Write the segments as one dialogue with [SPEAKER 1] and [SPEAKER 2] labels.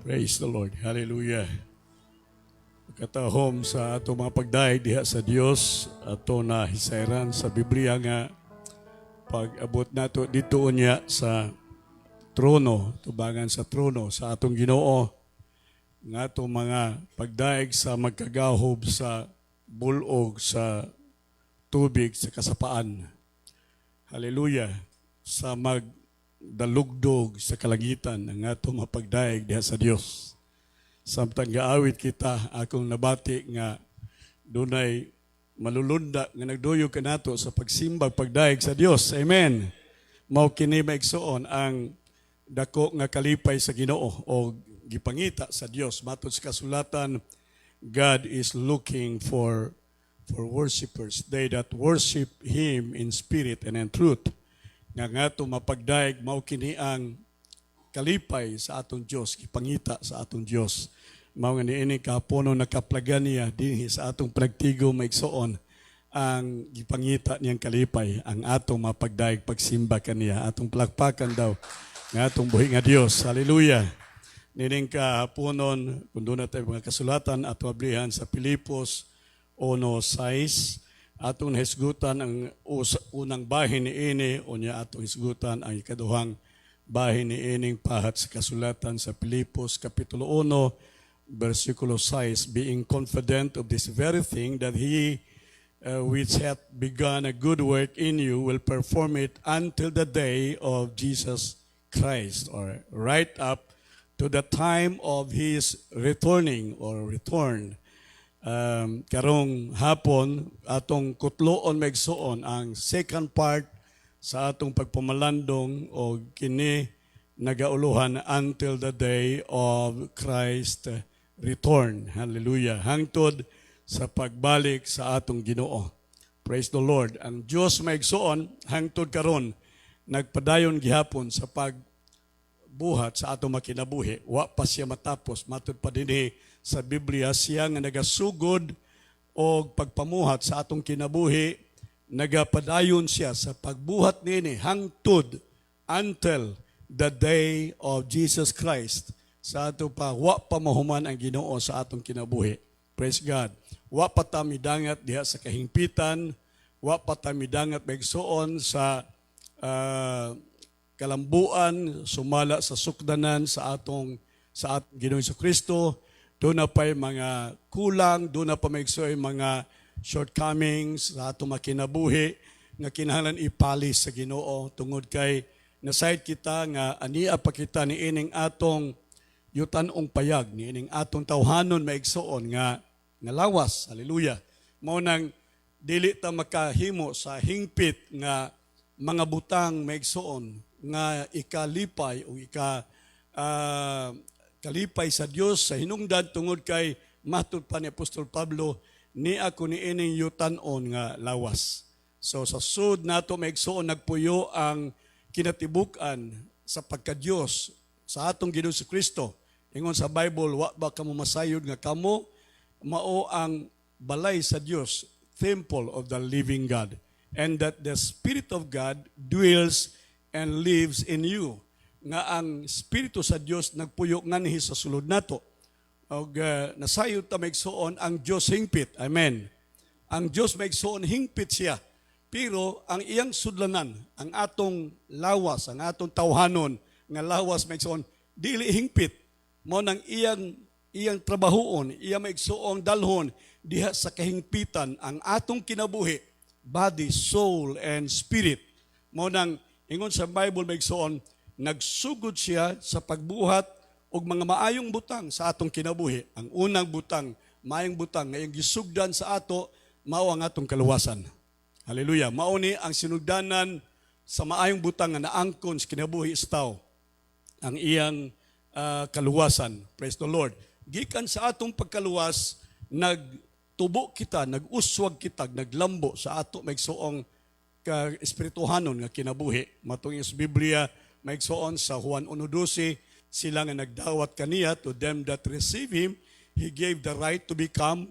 [SPEAKER 1] Praise the Lord. Hallelujah. Katahom sa ato mga pagdaig diha sa Dios ato na hisayran sa Biblia nga pag-abot nato dito unya sa trono, tubangan sa trono sa atong Ginoo nga ato mga pagdaig sa magkagahob sa bulog sa tubig sa kasapaan. Hallelujah. Sa magdalugdog sa kalangitan ang ato mga pagdaig diha sa Dios. Samtang gaawit kita, akong nabati nga dunay malulunda nga nagduyog kanato sa pagsimbag pagdaig sa Dios. Amen. Mao kini maigsoon ang dako nga kalipay sa Ginoo o gipangita sa Dios. Matod sa kasulatan, God is looking for worshipers, they that worship Him in spirit and in truth. Nga ato mapagdaig mao kini ang kalipay sa atong Dios, gipangita sa atong Dios. Mao nga niini kahaponon nakaplagan niya dinhi sa atong panagtigo maigsoon ang gipangita niyang kalipay, ang atong mapagdaig pagsimba kaniya, atong palakpakan daw nga atong buhi nga Dios. Hallelujah. Nining kahaponon kun doon natin mga kasulatan ato ablihan sa Pilipos 1:6 atong hisgutan ang unang bahin niini unya atong hisgutan ang ikaduhang bahin niining pahat sa kasulatan sa Pilipos Kapitulo 1, versikulo 6, being confident of this very thing, that He which hath begun a good work in you will perform it until the day of Jesus Christ, or right up to the time of His returning or return. Karong hapon, atong kutloon maigsoon ang second part sa atong pagpamalandong o kini nagauluhan until the day of Christ return. Hallelujah. Hangtod sa pagbalik sa atong Ginoo. Praise the Lord. Ang Dios maigsoon hangtod karon nagpadayon gihapon sa pagbuhat sa atong makinabuhi. Wa pa siya matapos. Matud pa dinhi sa Biblia siya nga nagasugod og pagpamuhat sa atong kinabuhi. Nagapadayon siya sa pagbuhat nini hangtod until the day of Jesus Christ. Sa ato pa, wa pa mahuman ang Ginoo sa atong kinabuhi. Praise God. Wa pa ta midangat diha sa kahingpitan, wa pa ta midangat maigsoon sa kalambuan, sumala sa sukdanan sa atong Ginoong Kristo. Doon na pa'y mga kulang, doon na pa maigsoon mga shortcomings sa atong makinabuhi nga kinahanglan ipalis sa Ginoo tungod kay nasayod kita nga ania pa kita ni ining atong yutan-ong payag ni ining atong tawhanon maigsoon nga lawas. Hallelujah. Mao nang dili ta makahimo sa hingpit nga mga butang maigsoon nga ikalipay o kalipay sa Dios sa hinungdan tungod kay matud pa ni Apostol Pablo ni ako ni ining yutan-on nga lawas. So sa sud nato maigsoon nagpuyo ang kinatibuk-an sa pagka-Dios sa atong Ginoong Kristo. Ingon sa Bible, wa ba kamo masayod nga kamo mao ang balay sa Dios, temple of the living God, and that the Spirit of God dwells and lives in you. Nga ang Espiritu sa Dios nagpuyo nganhi sa sulod nato. Og nasayod ta maigsoon ang Dios hingpit. Amen. Ang Dios maigsoon hingpit siya. Pero ang iyang sudlanan, ang atong lawas, ang atong tawhanon nga lawas maigsoon dili hingpit. Mao nang iyang trabahoon, iya maigsoong dalhon diha sa kahingpitan ang atong kinabuhi, body, soul and spirit. Mao nang ingon sa Bible maigsoon nagsugod siya sa pagbuhat og mga maayong butang sa atong kinabuhi. Ang unang butang, maayong butang nga iyang gisugdan sa ato, mao ang atong kaluwasan. Hallelujah. Mao ni ang sinugdanan sa maayong butang nga naangkon sa kinabuhi sa tao. Ang iyang kaluwasan. Praise the Lord. Gikan sa atong pagkaluwas, nagtubo kita, nag-uswag kita, naglambo sa ato maigsoong espirituhanon nga kinabuhi. Matong sa Biblia maigsoon sa Juan 1:12, sila nga nagdawat kaniya, to them that receive Him, He gave the right to become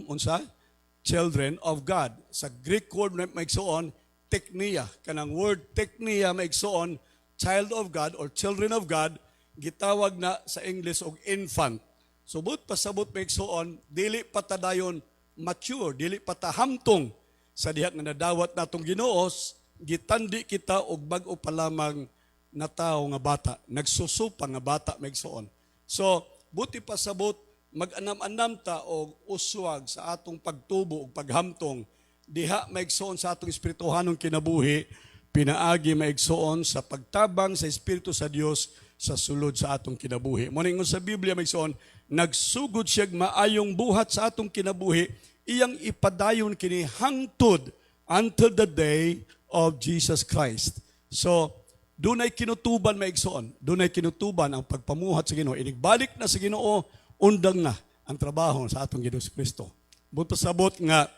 [SPEAKER 1] children of God. Sa Greek word maigsoon, teknia. Kanang word teknia maigsoon, child of God or children of God, gitawag na sa English og infant. Subot pasabot maigsoon, dili pa ta dayon mature, dili pa ta hamtong sa diha nga nadawat natong Ginoo, gitandi kita og bag-o pa lamang na tao nga bata, nagsusupa nga bata maigsoon. So, buti pasabot mag-anam-anam ta og uswag sa atong pagtubo ug paghamtong diha maigsoon sa atong espirituhanong kinabuhi, pinaagi maigsoon sa pagtabang sa Espiritu sa Dios sa sulod sa atong kinabuhi. Mo ningon sa Biblia maigsoon, nagsugod siya maayong buhat sa atong kinabuhi, iyang ipadayon kini hangtod until the day of Jesus Christ. So, dunay kinutuban maigsoon, dunay kinutuban ang pagpamuhat sa Ginoo. Inigbalik na sa Ginoo, undang na ang trabaho sa atong Ginoo Kristo. Buto sabot nga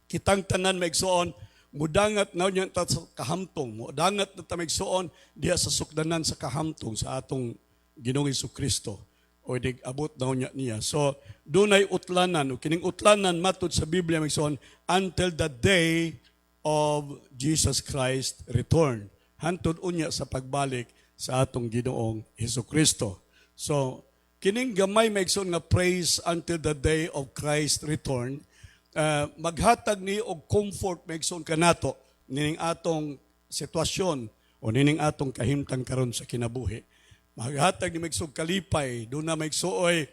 [SPEAKER 1] kitang tanan maigsoon, mudangat na niya ta sa kahamtong, mudangat na ta maigsoon diha sa sukdanan sa kahamtong sa atong Ginoong Kristo. O abot daw niya. So, dunay utlanan, o kining utlanan matud sa Biblia maigsoon, until the day of Jesus Christ return. Hantod unya sa pagbalik sa atong Ginoong Kristo. So, kining gamay maigsoon nga praise until the day of Christ return, maghatag ni og comfort maigsoon kanato nining atong sitwasyon o nining atong kahimtang karon sa kinabuhi. Maghatag ni maigsoon kalipay, doon na maigsuoy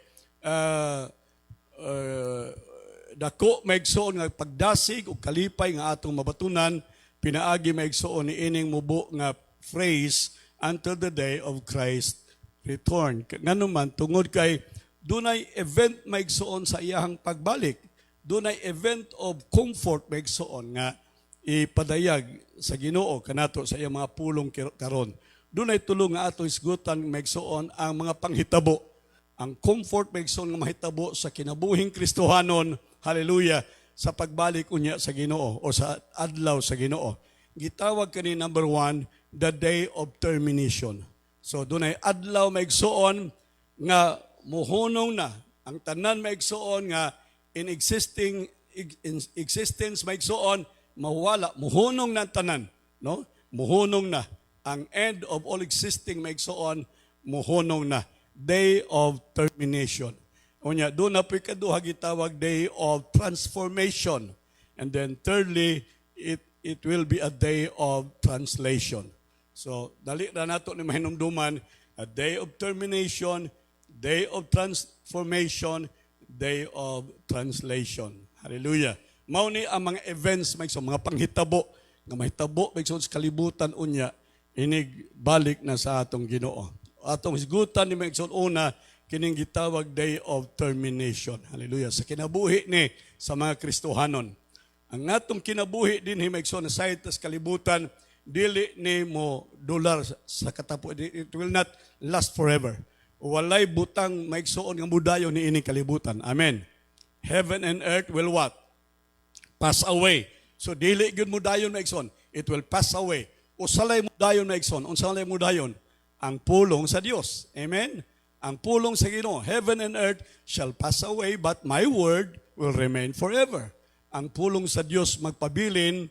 [SPEAKER 1] dako maigsoon nga pagdasig o kalipay nga atong mabatunan, pinaagi maigsoon ni ining mubo nga phrase until the day of Christ return. Nganuman tungod kay dunay event maigsoon sa iyahang pagbalik, dunay event of comfort maigsoon nga ipadayag sa Ginoo kanato sa iyang mga pulong karon. Dunay tulong nga ato isgutan maigsoon ang mga panghitabo, ang comfort maigsoon nga mahitabo sa kinabuhing Kristohanon, hallelujah, sa pagbalik unya sa Ginoo o sa adlaw sa Ginoo. Gitawag kani number 1, the day of termination. So dunay adlaw maigsoon nga muhunong na ang tanan maigsoon nga in existence maigsoon mawala, muhunong na tanan, no? Muhunong na ang end of all existing maigsoon, muhunong na, day of termination. Unya do na po'y kaduha gitawag day of transformation, and then thirdly it will be a day of translation. So dali ra nato ni mahinumduman, a day of termination, day of transformation, day of translation. Hallelujah. Mao ni ang mga events maigsoon, mga panghitabo nga mahitabo maigsoon sa kalibutan unya, inig balik na sa atong Ginoo. Atong hisgutan ni maigsoon una kining gitawag day of termination. Hallelujah. Sa kinabuhi ni sa mga Kristohanon. Ang atong kinabuhi din maigsoon aside sa kalibutan, dili ni mo dolar sa katapo. It will not last forever. Walay butang maigsoon nga mudayon ni ining kalibutan. Amen. Heaven and earth will what? Pass away. So dili gyud mudayon maigsoon. It will pass away. Usalay mudayon maigsoon. Unsalay mudayon? Ang pulong sa Dios. Amen. Ang pulong sa Ginoo. Heaven and earth shall pass away, but my word will remain forever. Ang pulong sa Dios magpabilin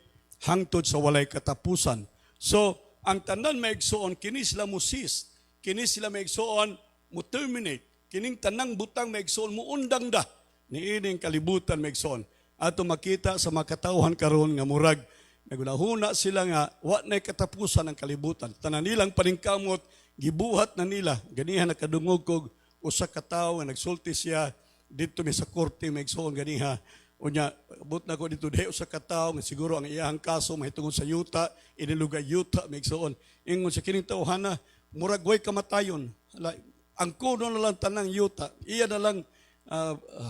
[SPEAKER 1] hangtod sa walay katapusan. So, ang tanan maigsoon kini sila mo cease. Kini sila maigsoon mo terminate. Kining tanang butang maigsoon mo undang da. Niining kalibutan maigsoon. Ato makita sa makatawhan karon nga murag nagulahuna sila nga wa nay katapusan ang kalibutan. Tanan nilang paningkamot gibuhat na nila. Ganiha nakadungog kog usa ka tawo nga nagsulti siya dito mi sa korte maigsoon ganiha. Unya abot na ko dito diha usa ka tawo nga siguro ang iyahang kaso mahitungod sa yuta, inilugay yuta maigsoon. Ingon sa kining tawhana murag way kamatayon. Ang kuno na lang tanang yuta, iya na lang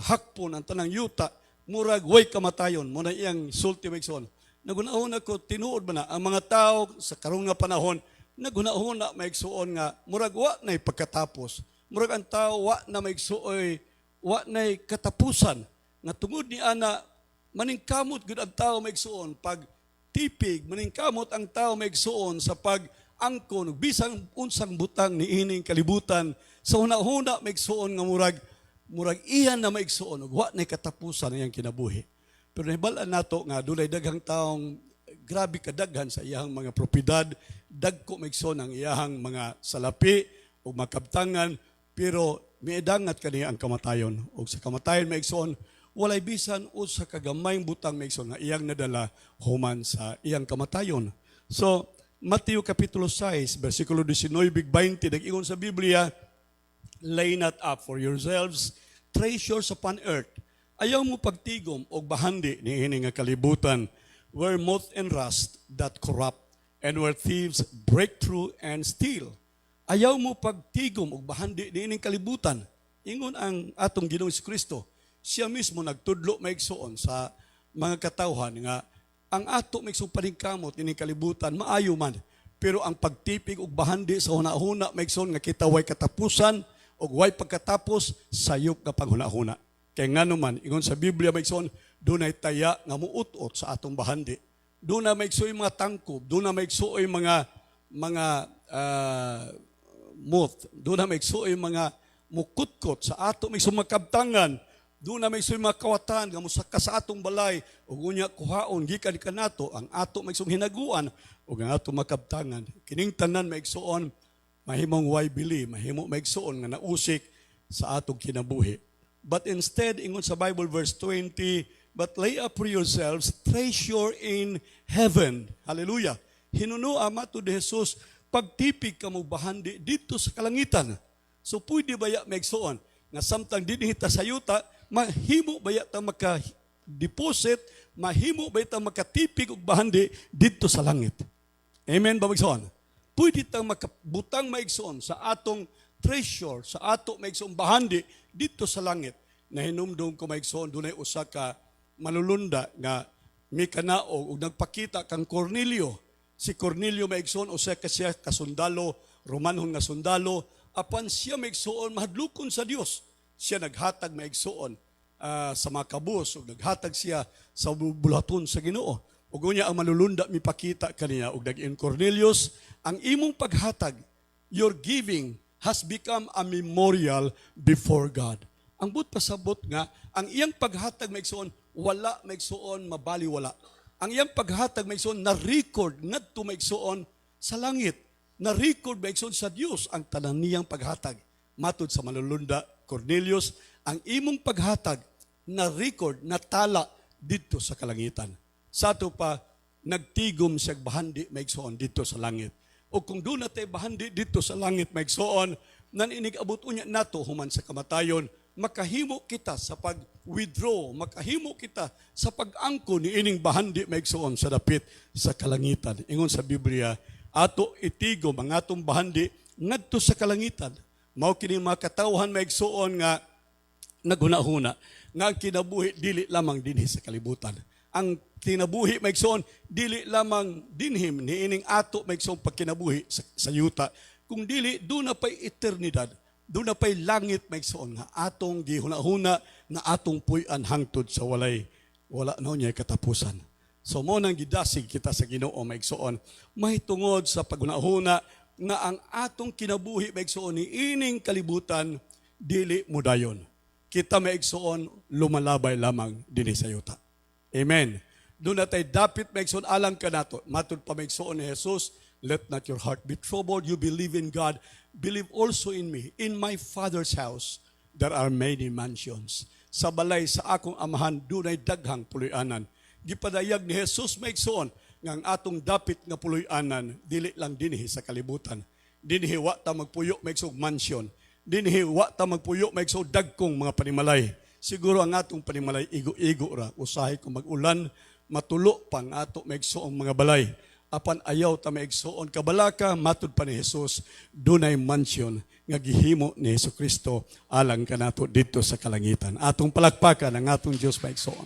[SPEAKER 1] hakpon ang tanang yuta, murag way kamatayon. Muna iyang sulti maigsoon. Nagunahon ako, tinuod ba na, ang mga tao sa karong nga panahon, nagunahon na maigsuon nga, murag wa na'y pagkatapos. Murag ang tao, wa na maigsuoy, wa na'y katapusan. Nga tungod ni ana, maningkamot gud ang tao maigsuon, pag tipig, maningkamot ang tao maigsuon sa pag-angkon, bisang unsang butang ni ining kalibutan, sa hunahuna maigsuon nga murag iyan na maigsuon, wa na'y katapusan ang kinabuhi. Pero nahibalaan nato nga dunay daghang taong grabe kadaghan sa iyahang mga propiedad, dagko maigsoon ang iyahang mga salapi o makabtangan, pero miidangat kaniya ang kamatayon. O sa kamatayon maigsoon, walay bisan o sa kagamayng butang maigsoon nga iyang nadala human sa iyang kamatayon. So, Mateo Kapitulo 6, versikulo 19-20, nag-ingon sa Biblia, lay not up for yourselves treasures upon earth. Ayaw mo pagtigom o bahandi ni ini nga kalibutan, where moth and rust that corrupt, and where thieves break through and steal. Ayaw mo pagtigom o bahandi ni ining kalibutan. Ingon ang atong Ginoong Kristo. Siya mismo nagtudlo maigsoon sa mga katawhan nga ang ato maigsoong paningkamot ining kalibutan maayo man. Pero ang pagtipig og bahandi sa hunahuna maigsoon nga kita way katapusan og way pagkatapos sayop nga panghunahuna. Kay ngano man ingon sa Biblia maigsoon dunay taya nga muutot sa atong bahandi. Doon na maigsoy mga tangkob, doon na maigsoy mga moth, doon na maigsoy mga mukutkot sa ato maigsoy makabtangan, doon na maigsoy mga kawatan nga musaka sa atong balay ug unya kuhaon gikan kanato ang ato maigsoy hinaguan ug ang ato makabtangan. Kining tanan maigsoon mahimong way bili, mahimo maigsoon nga nausik sa atong kinabuhi. But instead ingon sa Bible verse 20, but lay up for yourselves treasure in heaven. Hallelujah. Hinunua matud ni Jesus, pagtipig ka mo bahandi dito sa kalangitan. So pwede ba ya maigsoon nga samtang dinhi ta sa yuta, mahimo ba ya ta maka-deposit, mahimo ba ta makatipig og bahandi dito sa langit. Amen ba maigsoon? Pwede ta makabutang maigsoon sa atong treasure, sa ato maigsoon bahandi dito sa langit. Nahinumdum ko maigsoon dunay usa ka malulunda nga may kanao ug nagpakita kang Cornelio. Si Cornelio maigsoon usa ka siya kasundalo, Romanhon nga sundalo, apan siya maigsoon mahadlukon sa Dios. Siya naghatag maigsoon sa mga kabus ug naghatag siya sa bulaton sa Ginoo. Ug unya ang malulunda mipakita kaniya ug nag-in Cornelius, ang imong paghatag, your giving has become a memorial before God. Ang but pasabot nga ang iyang paghatag maigsoon wala maigsoon mabaliwala. Ang iyang paghatag maigsoon na record ngadto maigsoon sa langit. Na record maigsoon sa Dios ang tanan niyang paghatag. Matud sa malulunda Cornelius, ang imong paghatag na record na tala dito sa kalangitan. Sa ato pa nagtigom siya bahandi maigsoon dito sa langit. O kung doon natin bahandi dito sa langit maigsoon, naninig abot unya nato human sa kamatayon, makahimo kita sa pag-withdraw, makahimo kita sa pag-angko ni ining bahandi maigsoon sa dapit sa kalangitan. Ingon sa Biblia, ato itigom ang atong bahandi ngadto sa kalangitan. Mao kini mga katawhan maigsoon nga naghuna-huna nga ang kinabuhi dili lamang dinhi sa kalibutan. Ang kinabuhi maigsoon dili lamang dinhim ni ining ato maigsoon pagkinabuhi sa yuta, kung dili doon na pa'y eternidad. Doon na pa'y langit maigsoon nga atong gihuna-huna na atong puy-an hangtod sa wala na niya katapusan. So mo nang gidasig kita sa Ginoo maigsoon, mahitungod sa paghuna-huna nga ang atong kinabuhi maigsoon ni ining kalibutan dili mudayon. Kita maigsoon lumalabay lamang dinhi sa yuta. Amen. Doon na tayo dapit maigsoon alang kanato. Matud pa maigsoon ni Jesus, let not your heart be troubled. You believe in God. Believe also in me. In my Father's house, there are many mansions. Sa balay sa akong amahan, dunay daghang puloy-anan. Gipadayag ni Jesus maigsoon nga ang atong dapit nga puloy-anan, dili lang dinhi sa kalibutan. Dinhi wa ta magpuyo maigsoon mansion. Dinhi wa ta magpuyo maigsoon dagkong mga panimalay. Siguro ang atong panimalay igo-igo ra. Usahay kung mag-ulan, matulo pang ato maigsoon mga balay. Apan ayaw ta maigsoon kabalaka, matud pa ni Jesus, dunay mansion nga gihimo ni Jesucristo alang kanato dito sa kalangitan. Atong palakpakan ang atong Dios maigsoon.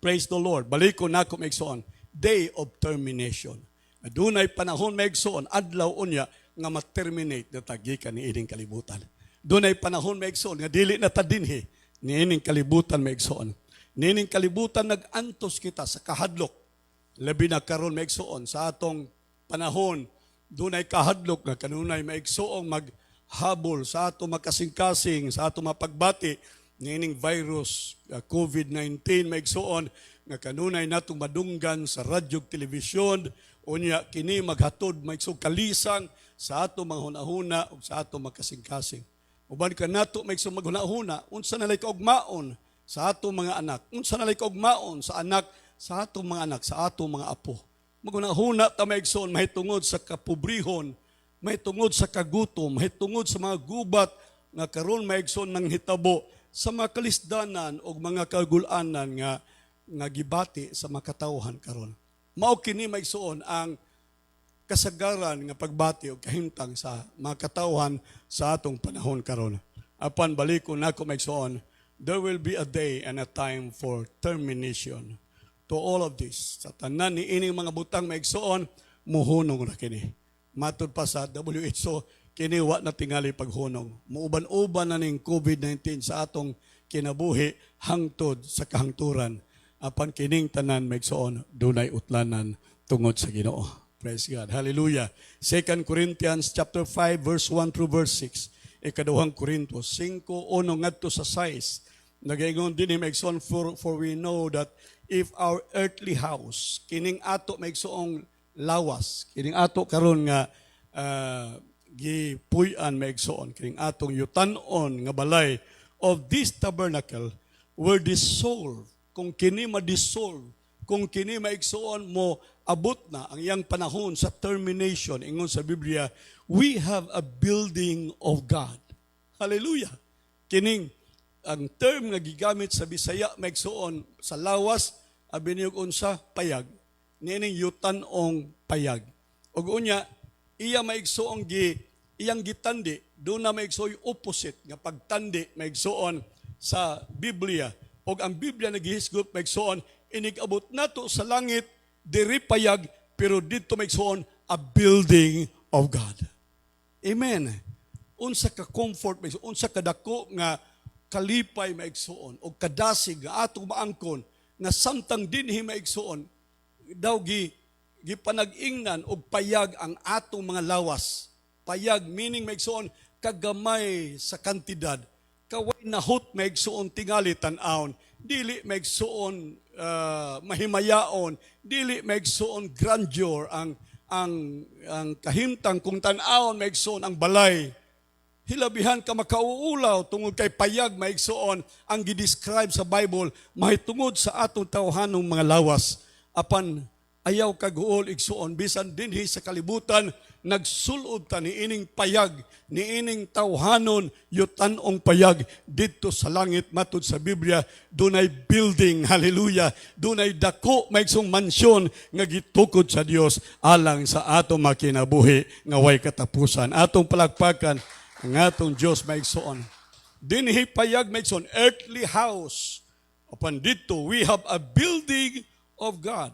[SPEAKER 1] Praise the Lord. Baliko nako maigsoon, day of termination. Dunay panahon maigsoon, adlaw unya nga ma-terminate na tagikan ni ining kalibutan. Dunay panahon maigsoon nga dili na ta dinhi ni ining kalibutan maigsoon. Ni ining kalibutan nag-antos kita sa kahadlok. Labi na karon maigsoon sa atong panahon, dunay kahadlok nga kanunay maigsoong maghabol sa ato makasing-kasing, sa ato mapagbati nining virus COVID-19 maigsoon nga kanunay natong madunggan sa radyo, telebisyon, unya kini maghatod maigsoong kalisang sa ato mga hunahuna ug sa ato makasing-kasing. Uban ka nato maigsoon maghunahuna, unsa nalay kaugmaon sa ato mga anak, unsa nalay kaugmaon sa anak sa ato mga anak, sa ato mga apo. Maghunahuna ta maigsoon mahitungod sa kapobrehon, mahitungod sa kagutom, mahitungod sa mga gubat nga karon maigsoon nang hitabo sa mga kalisdanan o mga kagulanan nga gibati sa mga katawhan karon. Mao kini maigsoon ang kasagaran nga pagbati o kahimtang sa mga katawhan sa atong panahon karon. Apan balikon nako maigsoon, there will be a day and a time for termination to all of this. Sa tanan ni ining mga butang maigsoon, muhunong ra kini. Matud pa sa WHO, kini wa na tingali paghunong. Muuban-uban na ning COVID-19 sa atong kinabuhi hangtod sa kahangturan. Apan kining tanan maigsoon, dunay utlanan tungod sa Ginoo. Praise God. Hallelujah. 2 Corinthians chapter 5 verse 1 through verse 6. Ikaduhang Korintos 5:1 ngadto sa 6. Nagaingon din ni maigsoon, for we know that if our earthly house, kining ato maigsoong lawas, kining ato karon nga gipuy-an maigsoon, kining atong yutan-on nga balay of this tabernacle were dissolved. Kung kini ma-dissolve, kung kini maigsoon mo abot na ang iyang panahon sa termination, ingon sa Biblia, we have a building of God. Hallelujah. Kining ang term nga gigamit sa Bisaya maigsoon sa lawas, abiniyog unsa payag. Nining yutan-ong payag. Ug unya iya maigsoong iyang gitandi, do na maigsoy opposite nga pagtandi maigsoon sa Biblia. Og ang Biblia nagihisgot maigsoon, inigabot nato sa langit diri payag, pero dito maigsoon a building of God. Amen. Unsa ka comfort maigsoon, unsa ka dako nga kalipay maigsoon o kadasig nga atong maangkon nga samtang dinhi maigsoon daw gipanag-ingnan og payag ang atong mga lawas. Payag meaning maigsoon kagamay sa kantidad. Kaway nahot maigsoon tingali tan-aon, dili maigsoon mahimayaon, dili maigsoon grandeur ang kahimtang kung tan-aon maigsoon ang balay. Hilabihan ka makauulaw tungod kay payag maigsoon ang gidescribe sa Bible mahitungod sa atong tawhanong mga lawas. Apan ayaw kaguol igsoon bisan dinhi sa kalibutan nagsulod ta ni ining payag, ni ining tawhanon yutan-ong payag dito sa langit matud sa Biblia, dunay building, hallelujah, dunay dako maigsong mansyon nga gitukod sa Dios alang sa atong makinabuhi nga way katapusan. Atong palakpakan ang atong Dios maigsoon. Dinhi payag maigsoon earthly house. Upon dito we have a building of God,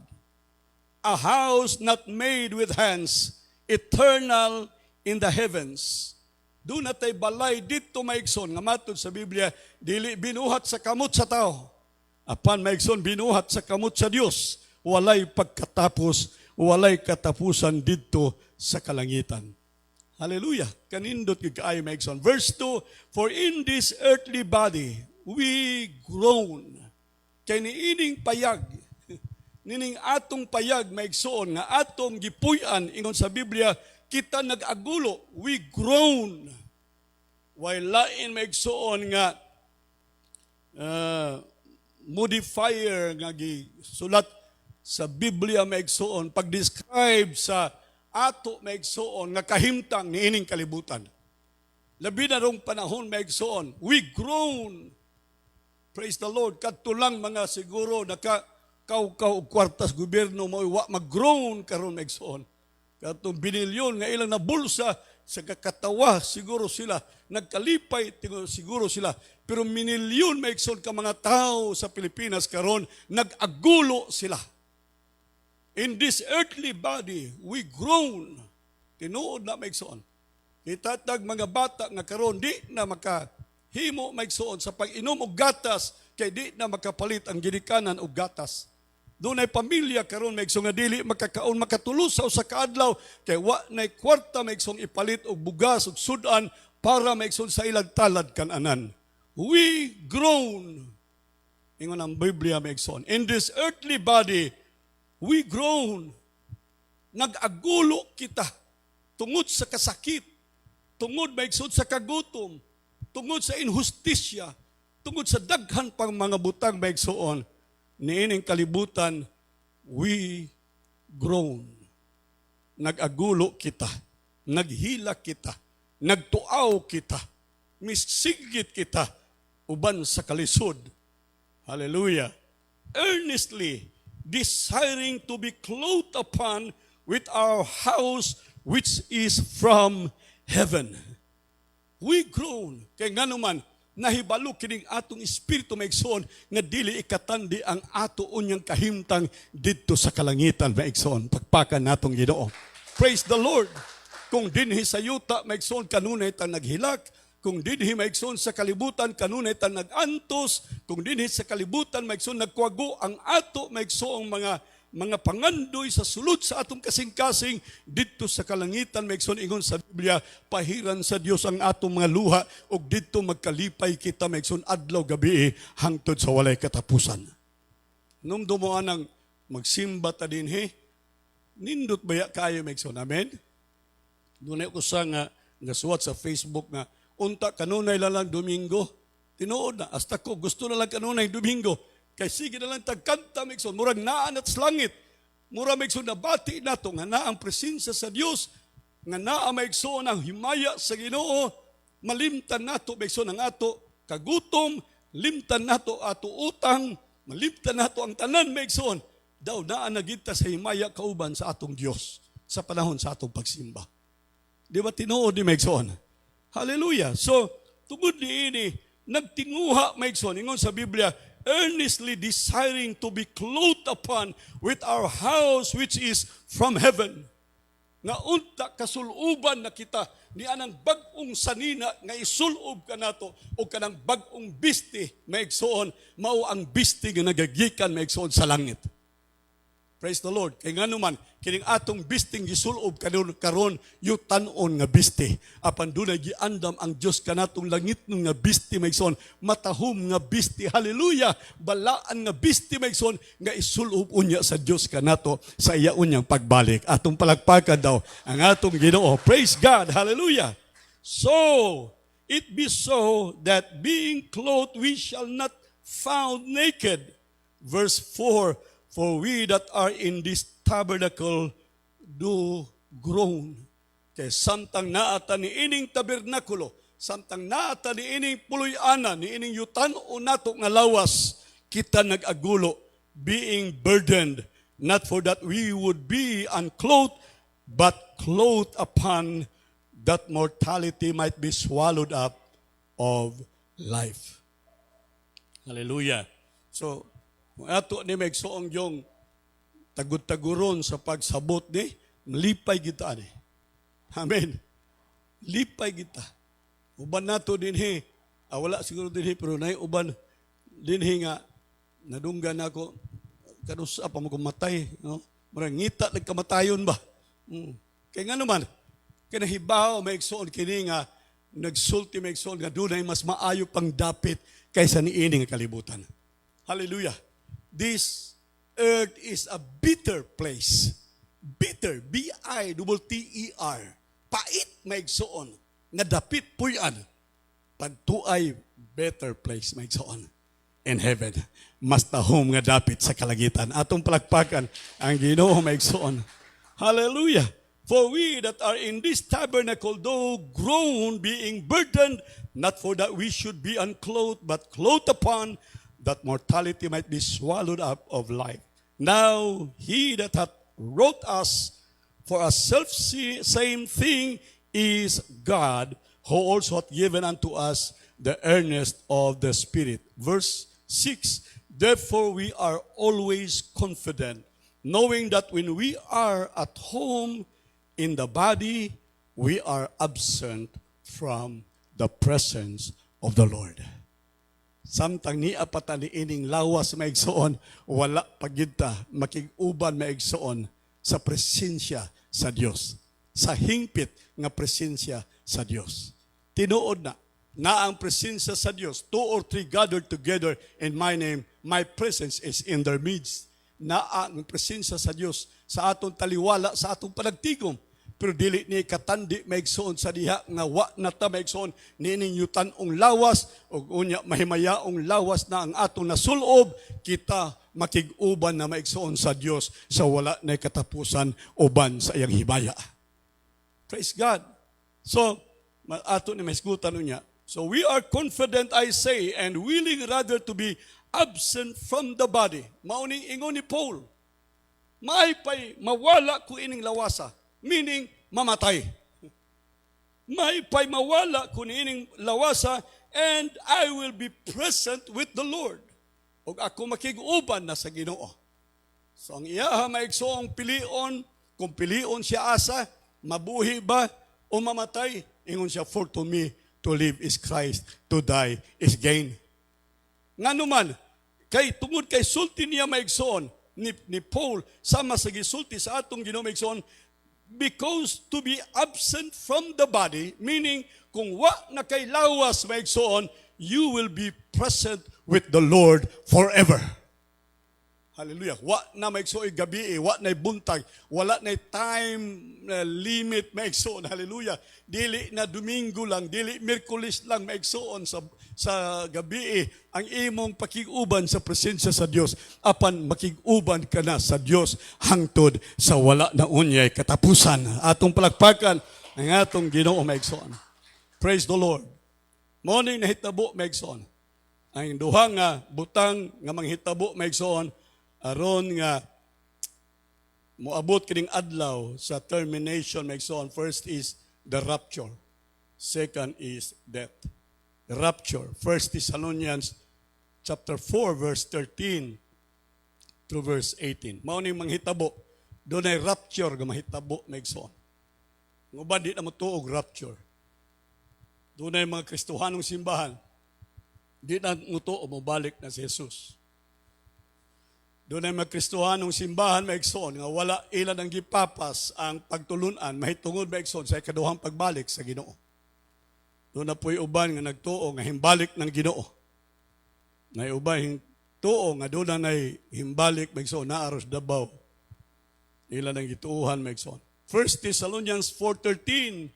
[SPEAKER 1] a house not made with hands, eternal in the heavens. Doon natay balay dito maigsoon nga matud sa Biblia, dili binuhat sa kamot sa tao. Apan maigsoon binuhat sa kamot sa Dios. Walay pagkatapos, walay katapusan dito sa kalangitan. Hallelujah. Kanindot gyud kaayo maigsoon. Verse 2, for in this earthly body we groan. Kay niining payag, nining atong payag maigsoon nga atong gipuy-an ingon sa Biblia, kita nag-agulo, we groan. While lain maigsoon nga modifier nga gisulat sa Biblia maigsoon pag-describe sa ato maigsoon nga kahimtang niining kalibutan. Labi na rong panahon maigsoon, we groan. Praise the Lord. Katulang mga siguro naka-kaw-kaw og kwartas gobyerno mo wa mag-groan karon maigsoon. Katong binilyon nga ilang nabulsa sa kakatawa siguro sila, nagkalipay siguro sila, pero minilyon maigsoon ka mga tao sa Pilipinas karon nag-agulo sila. In this earthly body we groan. Tinuod na maigsoon. Itatag mga bata nga karon di na makahimo maigsoon sa pag-inom og gatas kay di na makapalit ang ginikanan og gatas. Doon ay pamilya karon maigsoon nga dili makakaon makatulos sa usa ka adlaw kay wa nay kwarta maigsoon ipalit og bugas ug sudan para maigsoon sa ilang talad kananan. We groan. Ingon ang Biblia maigsoon. In this earthly body we groan. Nag-agulo kita. tungod sa kasakit, tungod maigsoon sa kagutom, tungod sa inhustisya, tungod sa daghan pang mga butang maigsoon, niining kalibutan, we groan. Nag-agulo kita, naghila kita, nagtuaw kita, misigit kita, uban sa kalisod. Hallelujah. Earnestly desiring to be clothed upon with our house which is from heaven. We groan. Kaya nga naman, nahibalo kining atong espiritu maigsoon nga dili ikatandi ang ato unyang kahimtang didto sa kalangitan maigsoon. Pagpakan natong Ginoo. Praise the Lord. Kung dinhi sa yuta maigsoon kanunay tang naghilak, kung dinhi maigsoon sa kalibutan kanunay tang nagantos, kung dinhi sa kalibutan maigsoon nagkuwago ang ato maigsoong mga pangandoy sa sulod sa atong kasing-kasing didto sa kalangitan maigsoon ingon sa Biblia, pahiran sa Dios ang atong mga luha ug didto magkalipay kita maigsoon adlaw gabi hangtod sa walay katapusan. Nung dumoan ang magsimba ta dinhi, nindot baya kayo maigsoon. Amen. Dunay usa nga suwat sa Facebook nga unta kanunay lang Domingo. Tinuod na hasta ko gusto na lang kanunay Domingo. Kay sige na lang tagkanta maigsoon, murag naan at sa langit. Murag maigsoon nabati nato nga naa ang presensya sa Dios, nga naa maigsoon ang himaya sa Ginoo, malimtan nato maigsoon ang ato kagutom, limtan nato ato utang, malimtan nato ang tanan maigsoon. Daw naa nagita sa himaya kauban sa atong Dios sa panahon sa atong pagsimba. Di ba tinuod ni maigsoon? Hallelujah. So tungod niini nagtinguha maigsoon ingon sa Biblia, earnestly desiring to be clothed upon with our house which is from heaven. Nga unta kasuluban na kita ni anang bag-ong sanina nga isulob ka nato o kanang bag-ong bisti maigsoon mao ang bisti nga nagagikan maigsoon sa langit. Praise the Lord. Kay nga naman, kining atong bisting gisulob karon yutan-on nga bisti. Apan dunay giandam ang Dios kanatong langit nga bisti maigsoon, matahom nga bisti. Hallelujah. Balaan nga bisti maigsoon nga isulob unya sa Dios kanato sa iya unyang pagbalik. Atong palakpakan daw ang atong Ginoo. Praise God. Hallelujah. So, it be so that being clothed we shall not found naked. Verse 4, for we that are in this tabernacle do groan. Kay samtang naata ni ining tabernakulo, samtang naata ni ining puloy-ana, ni ining yutan o nato nga lawas, kita nag-agulo, being burdened, not for that we would be unclothed, but clothed upon that mortality might be swallowed up of life. Hallelujah. So, kung ato ni maigsoong yung tagud-taguron sa pagsabot ni, lipay kita ni. Amen. Lipay kita. Uban nato dinhi, wala siguro dinhi, pero na uban dinhi nga, nadunggan ako, kanusa pa mo kumatay, no? Marang ngita, nagkamatayon ba? Kaya nga naman, kinahibaw maigsoon kini nga, nagsulti maigsoon nga dunay mas maayo pang dapit kaysa ni ining kalibutan. Hallelujah. This earth is a bitter place. Bitter, B-I-T-T-E-R. Pait maigsoon. Nadapit puyan. Pagtuay, better place maigsoon. In heaven. Mas tahom nga dapit sa kalangitan. Atong palakpakan ang Ginoo maigsoon. Hallelujah. For we that are in this tabernacle, though groan, being burdened, not for that we should be unclothed, but clothed upon, that mortality might be swallowed up of life. Now he that hath wrought us for a self-same thing is God, who also hath given unto us the earnest of the Spirit. Verse 6, therefore we are always confident, knowing that when we are at home in the body, we are absent from the presence of the Lord. Samtang ni apatan ni ining lawas maigsoon, wala pagita makig-uban maigsoon sa presensya sa Dios, sa hingpit nga presensya sa Dios. Tinuod na ang presensya sa Dios, 2 or 3 gathered together in my name, my presence is in their midst. Na ang presensya sa Dios sa atong taliwala, sa atong panagtigom. pero dili ni katandi maigsoon sa diha nga wa na ta maigsoon nining yutan-ong lawas ug unya mahimayaong lawas na ang atong nasulob, kita makig-uban na maigsoon sa Dios sa wala na katapusan uban sa iyang himaya. Praise God. So, ato ni maisgutan niya. So we are confident, I say, and willing rather to be absent from the body. Mauning ingon ni Paul, maipay mawala ko ining lawasa, meaning mamatay. Maipay mawala ko ining lawasa, and I will be present with the Lord. O ako makig-uban na sa Ginoo. So ang iyaha maigsoong pilion, kung pilion siya asa, mabuhi ba o mamatay, ingon siya, for to me, to live is Christ, to die is gain. Nga naman, tungod kay sulti niya maigsoon, ni Paul, sama sa gisulti sa atong Ginoo maigsoon, because to be absent from the body, meaning, kung wa na kay lawas maigsoon, you will be present with the Lord forever. Hallelujah. Wa na maigsoon gabi, wa na buntag, wala na time limit maigsoon. Hallelujah. Dili na Domingo lang, dili Miyerkules lang maigsoon sa gabi ang imong pakiguban sa presensya sa Dios. Apan makiguban ka na sa Dios hangtod sa wala na unyay katapusan. Atong palakpakan ang atong Ginoo maigsoon. Praise the Lord. Morning na hitabo maigsoon. Ang duha nga butang nga manghitabo maigsoon aron nga moabot kining adlaw sa termination maigsoon. First is the rapture. Second is death. The rapture. 1 Thessalonians chapter 4 verse 13 to verse 18. Mao ning manghitabo. Doon ay rapture nga mahitabo maigsoon. Nguban di na mo tuog rapture. Doon ay mga Kristohanong simbahan. Di na mo tuog mo balik na si Jesus. Doon ay mga Kristohanong simbahan maigsoon nga wala ilan ang gipapas ang pagtulunan mahitungod maigsoon sa ikaduhang pagbalik sa Ginoo. Doon na po'y uban nga nagtuo nga himbalik ng Ginoo. Na uban tuo nga doon na himbalik maigsoon na aros dabaw. Ilan ang gituuhan maigsoon. 1 Thessalonians 4:13.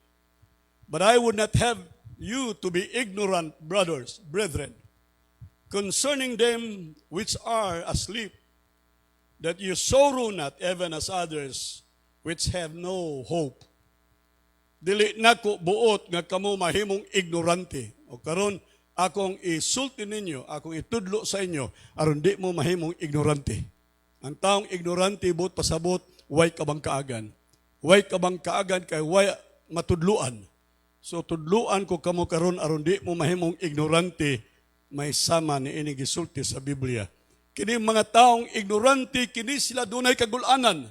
[SPEAKER 1] But I would not have you to be ignorant, brethren, concerning them which are asleep, that you sorrow not, even as others which have no hope. Dili nako buot nga kamo mahimong ignorante. O karon akong isulti ninyo, akong itudlo sa inyo, aron di mo mahimong ignorante. Ang taong ignorante buot pasabot, way kabang kaagan. Way kabang kaagan kay way matudluan. So tudluan ko kamo karon aron di mo mahimong ignorante, may sama ni ini gisulti sa Biblia. Kining mga taong ignorante, kini sila dunay kagulanan.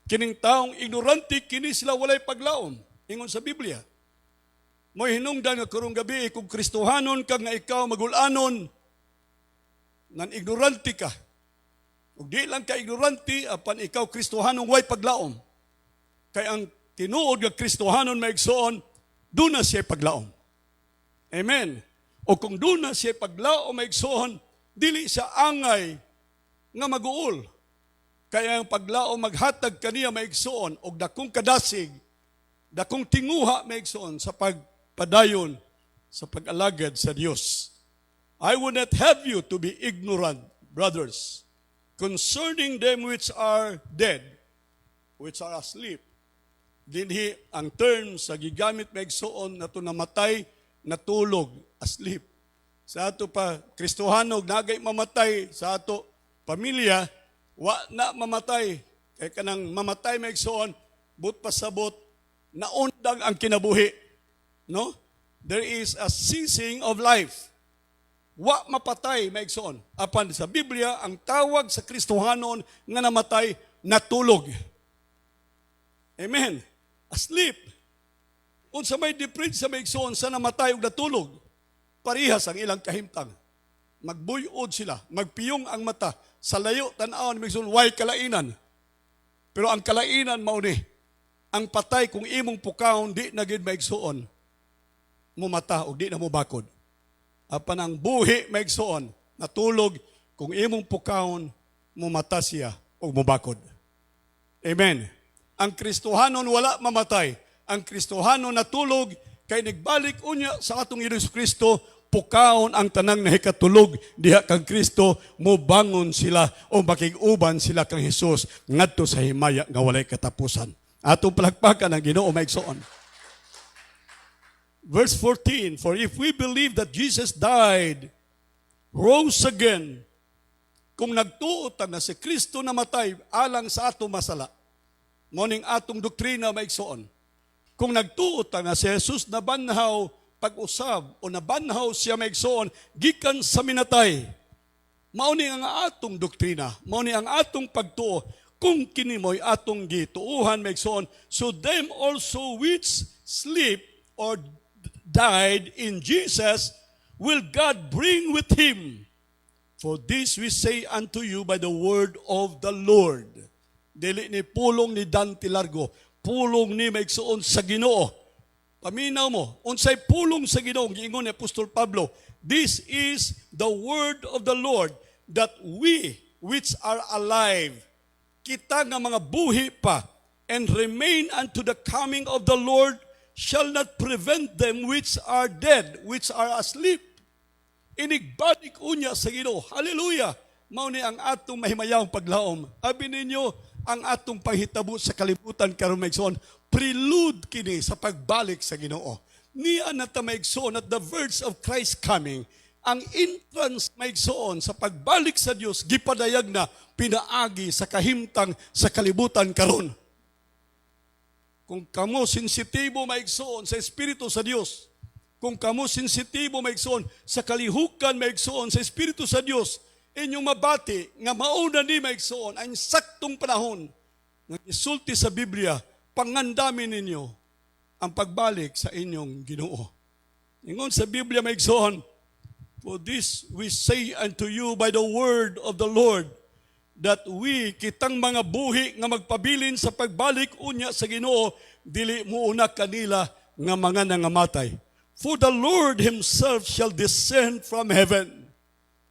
[SPEAKER 1] Kining taong ignorante, kini sila walay paglaom. Ingon sa Biblia. Mo'y hinungdan nga karong gabi, kung Kristohanon ka nga ikaw magulanon, nan ignorante ka. Ug di lang ka ignorante, apan ikaw Kristohanon way paglaom. Kay ang tinuod nga Kristohanon maigsoon, doon na siya paglaom. Amen. O kung doon na siya paglaom maigsoon, dili sa angay nga mag-uol. Kaya ang paglaom maghatag kaniya maigsoon og dakong kadasig, dakong tinguha maigsoon sa pagpadayon sa pag-alagad sa Dios. I would not have you to be ignorant, brothers, concerning them which are dead, which are asleep. Dinhi ang term sa gigamit maigsoon nato namatay, natulog, asleep. Sa ato pa, Kristohanog, nagay mamatay sa ato pamilya, wa na mamatay. Kaya kanang mamatay maigsoon, but pasabot, naundag ang kinabuhi. No? There is a ceasing of life. Wa mapatay maigsoon. Apan sa Biblia, ang tawag sa Kristohanon nga namatay, natulog. Amen. Asleep. Unsa may difference sa maigsoon sa namatay ug natulog? Parihas ang ilang kahimtang. Magbuyod sila, magpiyong ang mata, sa layo tan-awon maigsoon way kalainan. Pero ang kalainan mao ni ang patay kung imong pukawon di na gid maigsoon mo mata ug di na mo bakod. Apan ang buhi maigsoon natulog kung imong pukawon mo mata siya ug mo bakod. Amen. Ang Kristohanon wala mamatay. Ang Kristohanon natulog, kay nagbalik unya sa atong Hesus Kristo, pukaon ang tanang nahikatulog diha kang Kristo, mobangon sila o makig-uban sila kang Hesus ngadto sa himaya nga walay katapusan. Atong palakpakan ang Ginoo maigsoon. Verse 14, for if we believe that Jesus died, rose again, kung nagtuotan na si Kristo namatay alang sa atong masala, moning atong doktrina maigsoon. Kung nagtuotan na si Jesus nabanhaw pag-usab o nabanhaw siya maigsoon gikan sa minatay, mauni ang atong doktrina, mauni ang atong pagtuo. Kung kini mo'y atong gituuhan maigsoon, so them also which sleep or died in Jesus will God bring with him. For this we say unto you by the word of the Lord. Dili ni pulong ni Dante Largo, pulong ni maigsoon sa Ginoo. Paminaw mo, unsay pulong sa Ginoo giingon ni Apostol Pablo, this is the word of the Lord, that we which are alive, kita nga mga buhi pa, and remain unto the coming of the Lord, shall not prevent them which are dead, which are asleep. Inigbalik unya sa Ginoo. Hallelujah! Mao ni ang atong mahimayawong paglaom. Abi ninyo, ang atong panghitabo sa kalibutan karon maigsoon, prelude kini sa pagbalik sa Ginoo. Niya na ta maigsoon at the verge of Christ coming, ang entrance maigsoon sa pagbalik sa Dios gipadayag na pinaagi sa kahimtang sa kalibutan karon. Kung kamo sensitibo maigsoon sa Espiritu sa Dios, kung kamo sensitibo maigsoon sa kalihukan maigsoon sa Espiritu sa Dios, inyong mabati nga mauna ni maigsoon ang saktong panahon nga isulti sa Biblia, pangandamin ninyo ang pagbalik sa inyong Ginoo. Ingon sa Biblia maigsoon, for this we say unto you by the word of the Lord, that we, kitang mga buhi nga magpabilin sa pagbalik unya sa Ginoo, dili muuna kanila nga mga nangamatay. For the Lord himself shall descend from heaven.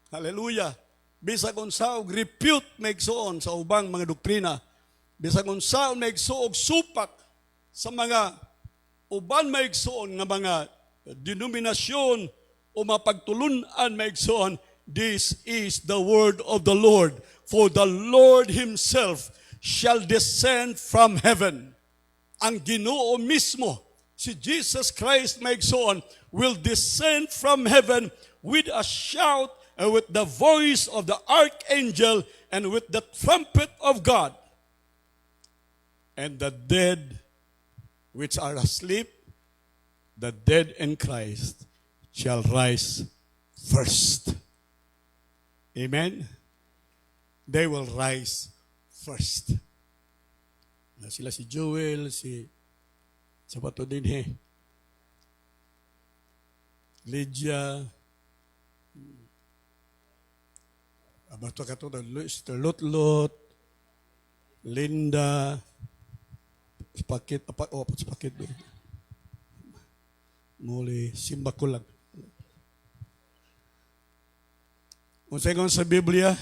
[SPEAKER 1] Hallelujah. Bisag unsa og repute maigsoon sa ubang mga doktrina, bisag unsa maigsoon og supak sa mga uban maigsoon nga mga denominasyon o mapagtulunan maigsoon, this is the word of the Lord. For the Lord himself shall descend from heaven. Ang Ginoo mismo, si Jesus Christ maigsoon, will descend from heaven with a shout and with the voice of the archangel and with the trumpet of God. And the dead which are asleep, the dead in Christ, shall rise first. Amen? They will rise first. Na sila si Joel, si Sabato din Lydia, abato ka to, Sister Lotlot, Linda, Pakit, Pakit, muli, simba ko lang. Kung sa Biblia,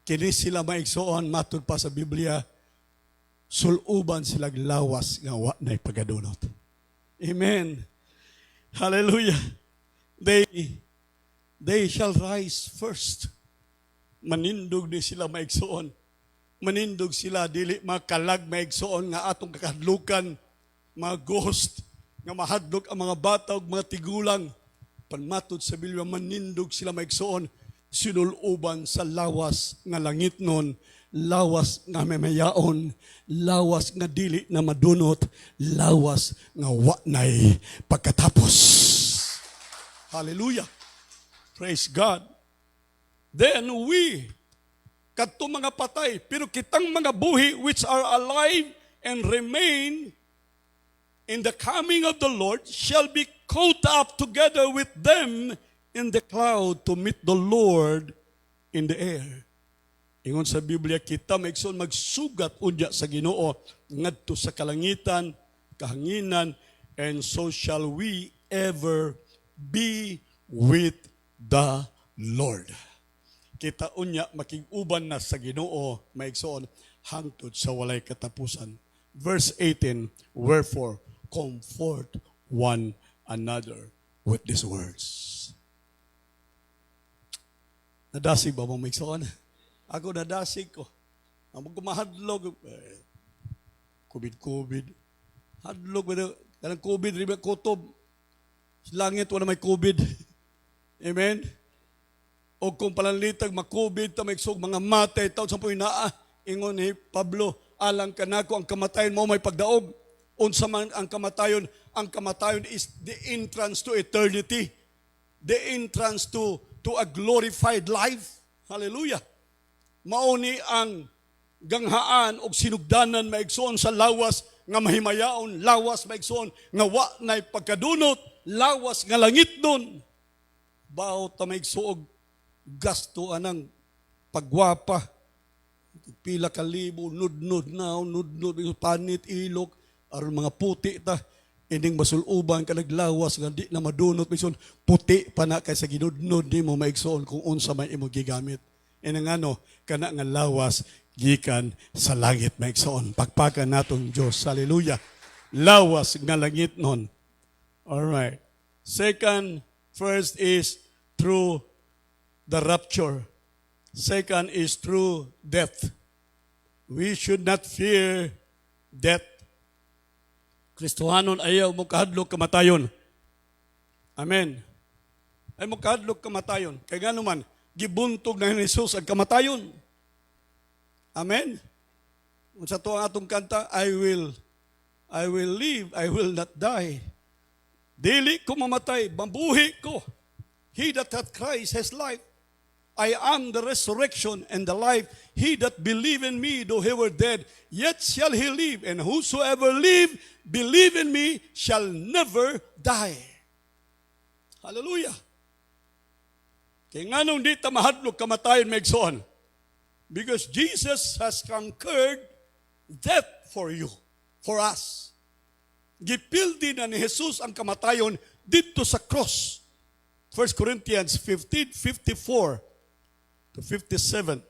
[SPEAKER 1] kini sila maigsoon, matud pa sa Biblia, suluban sila lawas nga wa na'y pagadunot. Amen. Hallelujah. They shall rise first. Manindog ni sila maigsoon. Manindog sila, dili makalag maigsoon nga atong kakadlukan, mga ghost, nga mahadlok ang mga bata ug mga tigulang. Panmatod sa Biblia, manindog sila maigsoon, sinuluban sa lawas nga langit nun, lawas nga memayaon, lawas nga dili na madunot, lawas nga wa na'y pagkatapos. Hallelujah. Praise God. Then we, kadto mga patay, pero kitang mga buhi which are alive and remain in the coming of the Lord shall be caught up together with them in the cloud to meet the Lord in the air. Ingon sa Biblia, kita maigsoon magsugat unya sa Ginoo ngadto sa kalangitan, kahanginan, and so shall we ever be with the Lord. Kita unya makig-uban na sa Ginoo maigsoon hangtod sa walay katapusan. Verse 18, wherefore, comfort one another with these words. Nadasig ba mong maigsoon? Ako nadasig ko. Ang kumahadlog, COVID. Hadlog ba na, kanang COVID, riba kutob. Langit, wala may COVID. Amen? O kung palanlitag, ma-COVID, tamigsog, mga matay, taon sa po inaa, ingon ni Pablo, alang ka na ko, ang kamatayon mo may pagdaog. Unsa man ang kamatayon is the entrance to eternity. The entrance to a glorified life. Hallelujah. Mauni ang ganghaan o sinugdanan maigsoon sa lawas nga mahimayaon, lawas maigsoon nga wa na'y pagkadunot, lawas nga langit doon. Bao ta maigsoog gasto anang pagwapa. Pila ka libo, nudnud panit, ilok, aron mga puti ta. Ining masuluban ka naglawas nga di na madunot maigsoon, puti pa na kaysa ginudnud di mo maigsoon kung unsa may imo gigamit. Inang ano, kana nga lawas gikan sa langit maigsoon. Pagpakan natong Dios. Hallelujah. Lawas nga langit nun. Alright. First is through the rapture. Second is through death. We should not fear death. Kristohanon ayaw mo kahadlok kamatayon. Amen. Ay mo kahadlok kamatayon. Kaya nga naman, gibuntog na ni Jesus ang kamatayon. Amen. Sa to ang atong kanta, I will live, I will not die. Dili ko mamatay, mabuhi ko. He that hath Christ has life. I am the resurrection and the life. He that believe in me, though he were dead, yet shall he live. And whosoever believe in me, shall never die. Hallelujah. Kaya nga nung di ta mahadlok kamatayon maigsoon. Because Jesus has conquered death for you, for us. Gipildi na ni Jesus ang kamatayon dito sa cross. 1 Corinthians 15:54 to 57.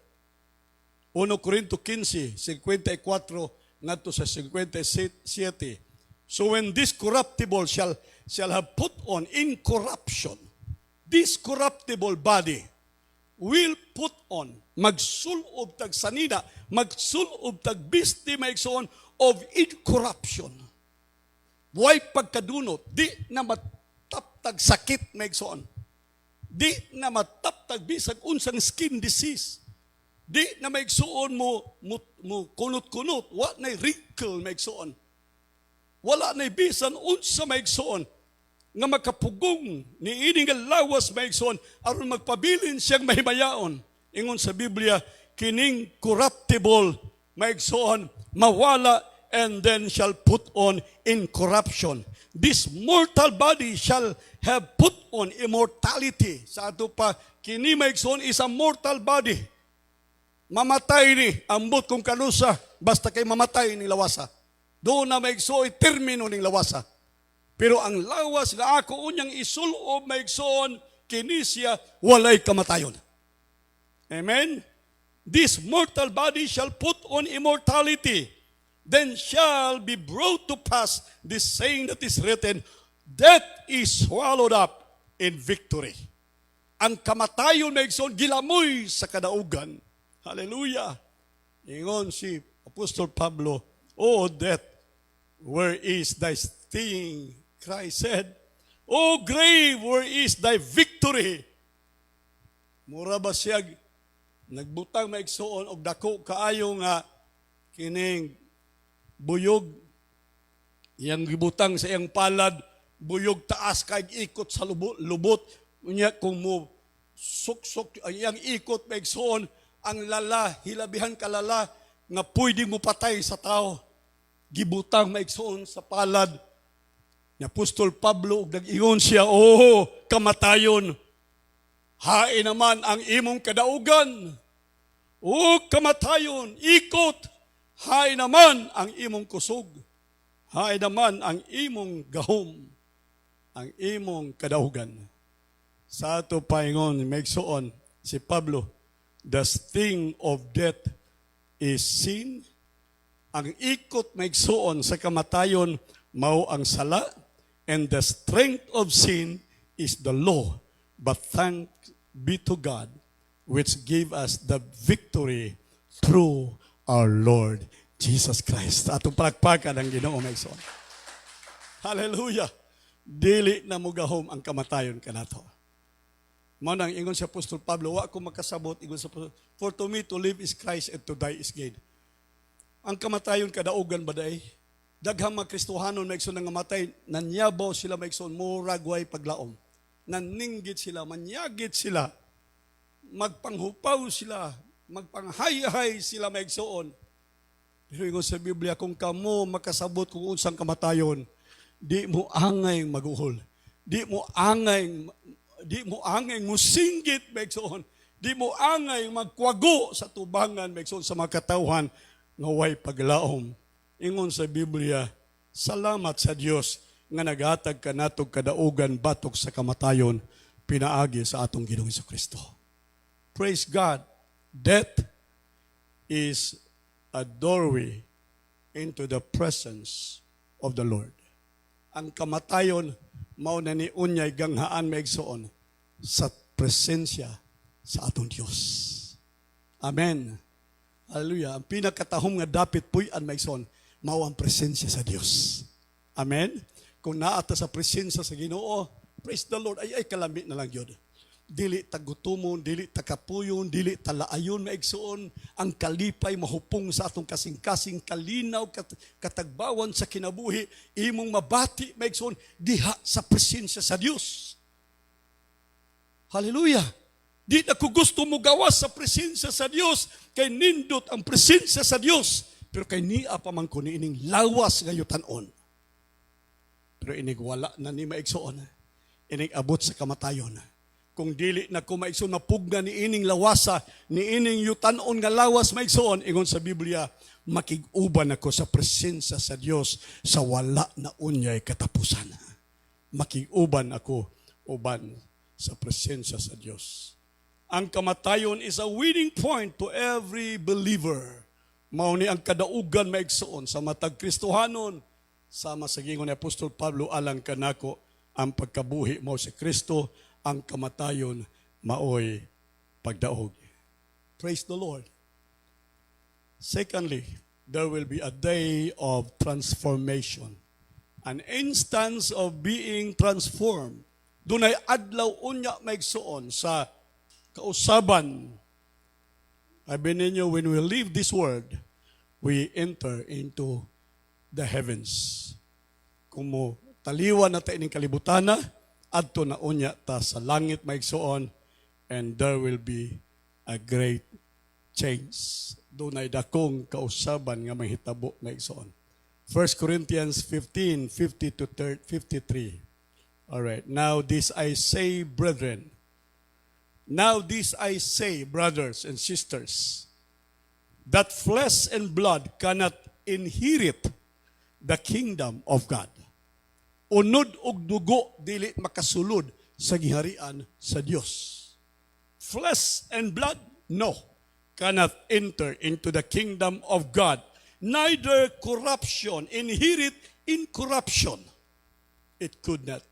[SPEAKER 1] 1 Corinto 15, 54 ngadto sa 57. So when this corruptible shall have put on incorruption, this corruptible body will put on, magsulob tag sanina, magsulob tag bisti maigsoon of incorruption. Buhay pagkadunot, di na mataptag sakit maigsoon. Di na mataptag bisag unsang skin disease. Di na maigsuon mo kunot-kunot, wa na wrinkle maigsuon. Wala na bisan unsa maigsuon nga makapugong ni ining lawas maigsuon aron magpabilin siyang mahimayaon. Ingon sa Biblia, kining corruptible maigsuon mawala and then shall put on incorruption. This mortal body shall have put on immortality. Sa ato pa, kini maigsoon is a mortal body. Mamatay ni, ambot kung kanusa, basta kay mamatay ni lawasa. Doon na maigsoon, termino ning lawasa. Pero ang lawas nga ako unyang isulob maigsoon, kini siya walay kamatayon. Amen? This mortal body shall put on immortality. Then shall be brought to pass this saying that is written, death is swallowed up in victory. Ang kamatayon maigsoon gilamoy sa kadaugan. Hallelujah. Ingon si Apostol Pablo, O death, where is thy sting? Christ said, O grave, where is thy victory? Mura ba siya nagbutang maigsoon og dako kaayo nga kining buyog, iyang gibutang sa iyang palad, buyog taas kay ikot sa lubot. Unya kung mo suksok ang iyang ikot maigsoon, ang lala, hilabihan kalala, nga pwede mo patay sa tao. Gibutang maigsoon sa palad. Ni Apostol Pablo, nag-ingon siya, oh, kamatayon, hain naman ang imong kadaugan. Oh, kamatayon, ikot, hain naman ang imong kusog. Hain naman ang imong gahom, ang imong kadaugan. Sa ato paingon, maigsoon, si Pablo, the sting of death is sin, Ang ikot maigsuon sa kamatayon mao ang sala, and the strength of sin is the law. But thanks be to God, which gave us the victory through our Lord Jesus Christ. Atong palakpakan ang Ginoo maigsuon. Hallelujah. Dili na mo gahom ang kamatayon kanato. Mao nang ingon si Apostol Pablo, wa ko makasabot, ingon sa Apostol, for to me to live is Christ and to die is gain. Ang kamatayon kadaugan baday, daghang mga Kristohanon maigsoon nga matay, nanyabaw sila maigsoon, murag way paglaom. Naninggit sila, manyagit sila, magpanghupaw sila, magpanghay-hay sila maigsoon. Pero ingon sa Biblia, kung kamo makasabot kung unsang kamatayon, di mo angay maguhol. Di mo angay musinggit maigsoon. Di mo angay magkwago sa tubangan maigsoon sa mga katawhan nga way paglaom. Ingon sa Biblia, salamat sa Dios nga naghatag kanatog kadaugan batok sa kamatayon pinaagi sa atong Ginoong Jesucristo. Praise God. Death is a doorway into the presence of the Lord. Ang kamatayon mao na ni unyay ganghaan maigsoon sa presensya sa atong Dios. Amen. Hallelujah. Ang pinakatahom nga dapit puy-an maigsoon mao ang presensya sa Dios. Amen. Kung naata sa presensya sa Ginoo, praise the Lord, ay kalami na lang yun. Dili tagutumon, dili takapuyon, dili talaayon maigsoon, ang kalipay mahupong sa atong kasing-kasing kalinaw, katagbawan sa kinabuhi, imong mabati maigsoon, diha sa presensya sa Dios. Hallelujah! Di na ko gusto mo gawas sa presensya sa Dios, kay nindot ang presensya sa Dios, pero kay niya pa man ko niining lawas ngayon tanon. Pero inig wala na ni maigsoon, inig abot sa kamatayon. Kung dili na ko maigsoon mapugna ni ining lawasa, ni ining yutanon nga lawas maigsoon, ingon sa Biblia, makig-uban ako sa presensya sa Dios sa wala na unyay katapusan. Makig-uban ako uban sa presensya sa Dios. Ang kamatayon is a winning point to every believer. Mao ni ang kadaugan maigsoon sa matag Kristohanon, sama sa gingon ni Apostol Pablo, alang kanako ang pagkabuhi mao si Kristo, ang kamatayon maoy pagdaog. Praise the Lord. Secondly, there will be a day of transformation. An instance of being transformed. Dunay adlaw unya maigsuon sa kausaban. Sabi ninyo, when we leave this world, we enter into the heavens. Kung mo taliwan na tayo ng kalibutana, adto na unya ta sa langit maigsuon, and there will be a great change. Dunay dakong kausaban nga mahitabo maigsuon. 1 Corinthians 15:50 to 53. All right. Now this I say, brethren. Now this I say, brothers and sisters, that flesh and blood cannot inherit the kingdom of God. Unod og dugo dili makasulod sa giharian sa Dios. Flesh and blood, no, cannot enter into the kingdom of God. Neither corruption inherit incorruption. It could not.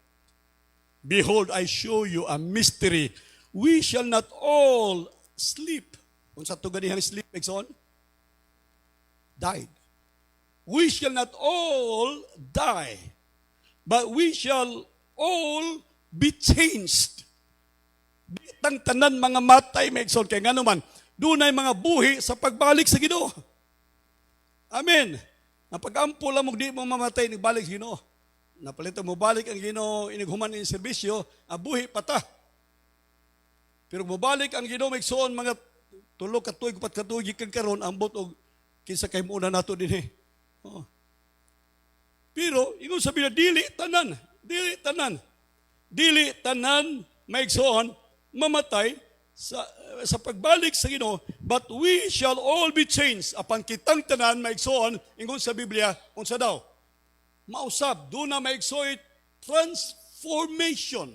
[SPEAKER 1] Behold, I show you a mystery. We shall not all sleep. Unsa to ganihang sleep, Exxon? Died. We shall not all die, but we shall all be changed. Bitang tanan mga matay, Exxon, kay ngano man, dunay mga buhi sa pagbalik sa Ginoo. Amen. Napag-ampo lang mo, di mo mamatay, nagbalik sa Ginoo. Napalitan mo balik ang Ginoo, inighuman in serbisyo, buhi pata. Pero mabalik ang Ginoo maigsoon mga 3 ka tuig, 4 ka tuig kang karon ambot og kinsa kay muna nato dinhi. Oh. Pero ingon sabi na dili tanan maigsoon mamatay sa pagbalik sa Ginoo, but we shall all be changed. Apan kitang tanan maigsoon, ingon sa Biblia, unsa daw? Mausab, doon na maigsoy transformation.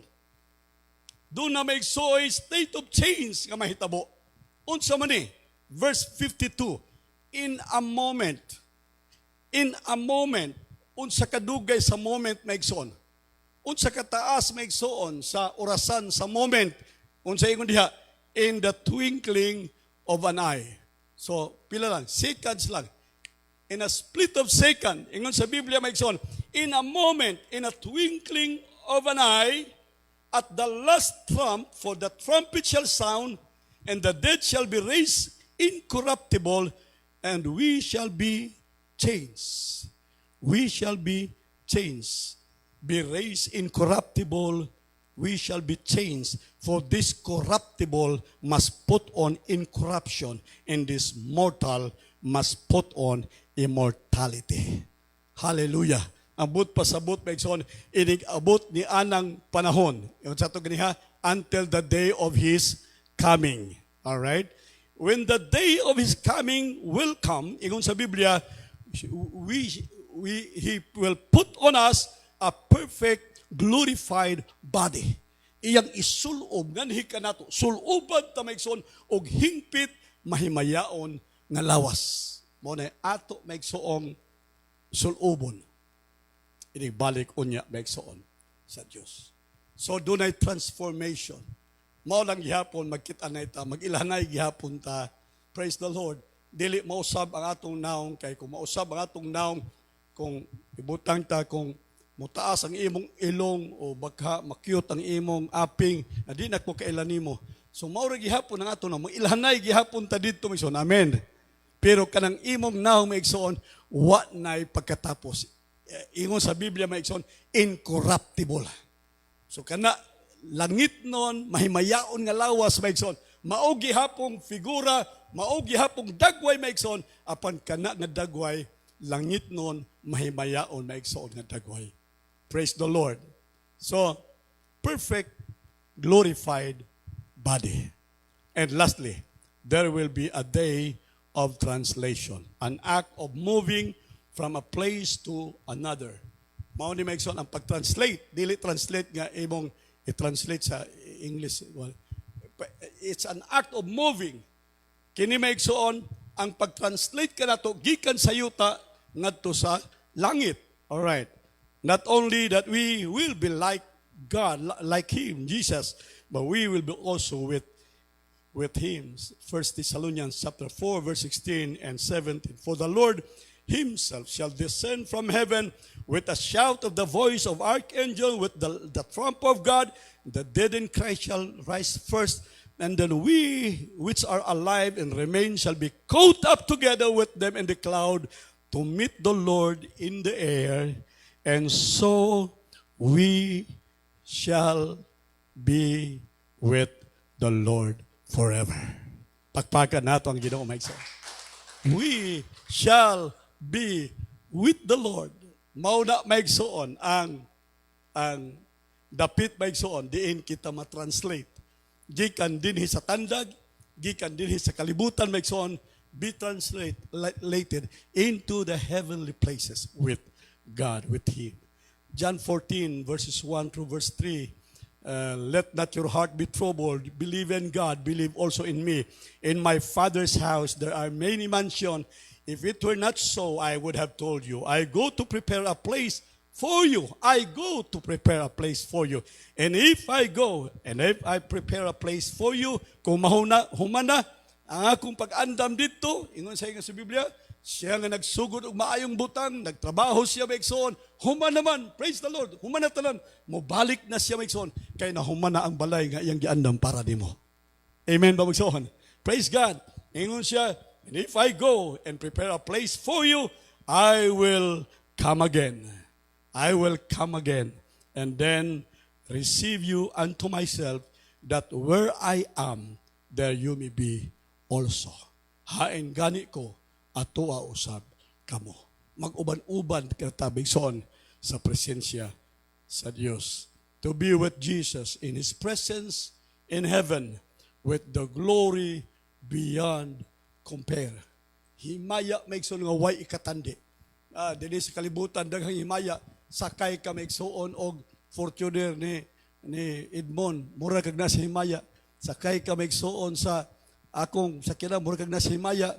[SPEAKER 1] Doon na maigsoy state of change nga mahitabo. Unsa man ni? Verse 52, in a moment, in a moment, unsa kadugay sa moment maigsoon. Unsa kataas maigsoon sa orasan sa moment. Unsa ingon diha, in the twinkling of an eye. So, pila lang, seconds lang. In a split of second, ingon sa Biblia maigsoon, in a moment, in a twinkling of an eye, at the last trump, for the trumpet shall sound, and the dead shall be raised incorruptible, and we shall be changed. We shall be changed. Be raised incorruptible, we shall be changed. For this corruptible must put on incorruption, and this mortal must put on immortality. Hallelujah. Abot pasabot maigsoon, inig-abot ni anang panahon. Yung sa ito ganiha, until the day of His coming. Alright? When the day of His coming will come, ingon sa Biblia, He will put on us a perfect, glorified body. Iyang isulob, nganhi ka nato, suloban ta maigsoon, og hingpit mahimayaon nga lawas. Muna ato maigsoong sulobon. Inibalik unya maigsoon sa Dios. So dunay transformation. Mao lang gihapon magkita na ita, mag-ilahanay gihapon ta. Praise the Lord. Dili mausab ang atong naong, kay kung mausab ang atong naong, kung ibutang ta, kung mutaas ang imong ilong o baka makyut ang imong aping, na di na ko kailan nimo. So mao ra gihapon ang atong naong, mag-ilahanay gihapon ta didto maigsoon. Amen. Pero kanang imong naong maigsoon, wa nay pagkatapos. Ingon sa Biblia maigsoon, incorruptible. So kana langit nun, mahimayaon nga lawas maigsoon, maogi hapong figura, maogi hapong dagway maigsoon, apan kana nga dagway, langit nun, mahimayaon maigsoon nga dagway. Praise the Lord. So, perfect, glorified body. And lastly, there will be a day of translation, an act of moving from a place to another. Mao ni maigsoon ang pag-translate, dili translate nga imong i-translate sa English. Well, it's an act of moving. Kini maigsoon ang pag-translate ka nato gikan sa yuta ngadto sa langit. All right. Not only that we will be like God, like Him, Jesus, but we will be also with Him. 1 Thessalonians chapter 4, verse 16 and 17. For the Lord Himself shall descend from heaven with a shout of the voice of archangel, with the trump of God. The dead in Christ shall rise first, and then we which are alive and remain shall be caught up together with them in the cloud to meet the Lord in the air, and so we shall be with the Lord forever. Pakpakan nato ang Ginoo maigsoon. We shall be with the Lord. Mao na maigsoon ang dapit maigsoon diin kita ma-translate. Gikan dinhi sa tandag, gikan dinhi sa kalibutan maigsoon, be translated into the heavenly places with God, with Him. John 14 verses 1 through verse 3. Let not your heart be troubled. Believe in God, believe also in me. In my Father's house there are many mansions. If it were not so, I would have told you. I go to prepare a place for you. I go to prepare a place for you. And if I go, and if I prepare a place for you, kung humana, ang akong pag-andam dito, ingon sa Biblia, siya nga nagsugod og maayong butang, nagtrabaho siya maigsoon, humana naman, praise the Lord, humana tanan, mobalik na siya maigsoon, kay na humana ang balay nga iyang giandam para nimo. Amen ba maigsoon? Praise God. Ingon siya, and if I go and prepare a place for you, I will come again. I will come again and then receive you unto myself, that where I am, there you may be also. Hain gani ko, atoa usab kamo. Mag-uban-uban katabigson sa presensya sa Dios. To be with Jesus in His presence in heaven with the glory beyond compare. Himaya maigsoon nga way ikatandi. Dili sa kalibutan daghang himaya, sakay ka maigsoon og Fortuner ni Edmond, mura kag nasa himaya. Sakay ka maigsoon sa akong sakyanan, mura kag nasa himaya.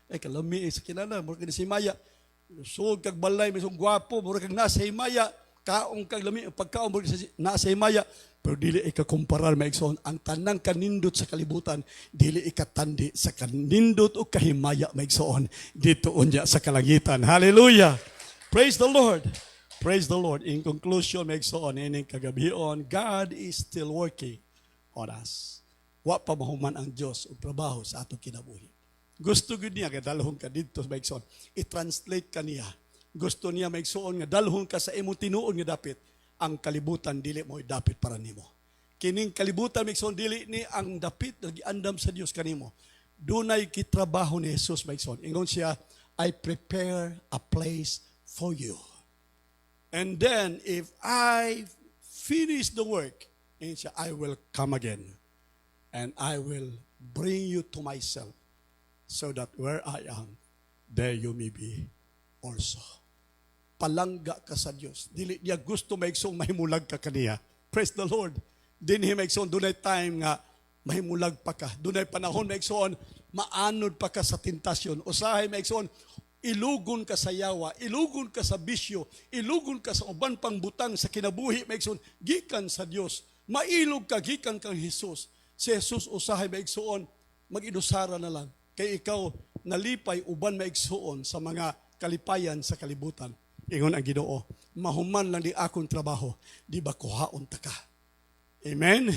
[SPEAKER 1] Ay kalami sakyanan, mura kag nasa himaya. Sugod kag balay, may isang gwapo, mura kag nasa himaya, kaong kag lami, pagkaong mura nasa himaya, pero dili ikakumparar maigsoon ang tanang kanindot sa kalibutan, dili ikatandi sa kanindot o kahimaya maigsoon dito unya sa kalangitan. Hallelujah! Praise the Lord! Praise the Lord. In conclusion, maigsoon ining kagabion, God is still working on us. Wa pa mahuman ang Dios og trabaho sa atong kinabuhi. Gusto gud niya nga dalhon ka dito maigsoon, i-translate ka niya. Gusto niya maigsoon nga dalhon ka sa imong tinuod nga dapit. Ang kalibutan dili mo dapit para nimo. Kining kalibutan maigsoon dili ni ang dapit nga giandam sa Dios kanimo. Dunay kitrabaho ni Jesus maigsoon. Ingon siya, I prepare a place for you. And then if I finish the work, ingon siya, I will come again and I will bring you to myself so that where I am, there you may be also. Palangga ka sa Diyos. Dili niya gusto maigsoong mahimulag ka kaniya. Praise the Lord. Dinhi maigsoon, dunay time nga mahimulag pa ka. Dunay panahon maigsoon, maanod pa ka sa tentasyon. Usahay maigsoon, ilugon ka sa yawa, ilugon ka sa bisyo, ilugon ka sa uban pang butang sa kinabuhi maigsoon, gikan sa Diyos. Mailog ka, gikan kang Jesus. Si Jesus usahay maigsoon, mag-inusara na lang. Kay ikaw, nalipay uban maigsoon sa mga kalipayan sa kalibutan. Ingon ang Ginoo, mahuman lang di akong trabaho, di ba kuhaon ta ka? Amen?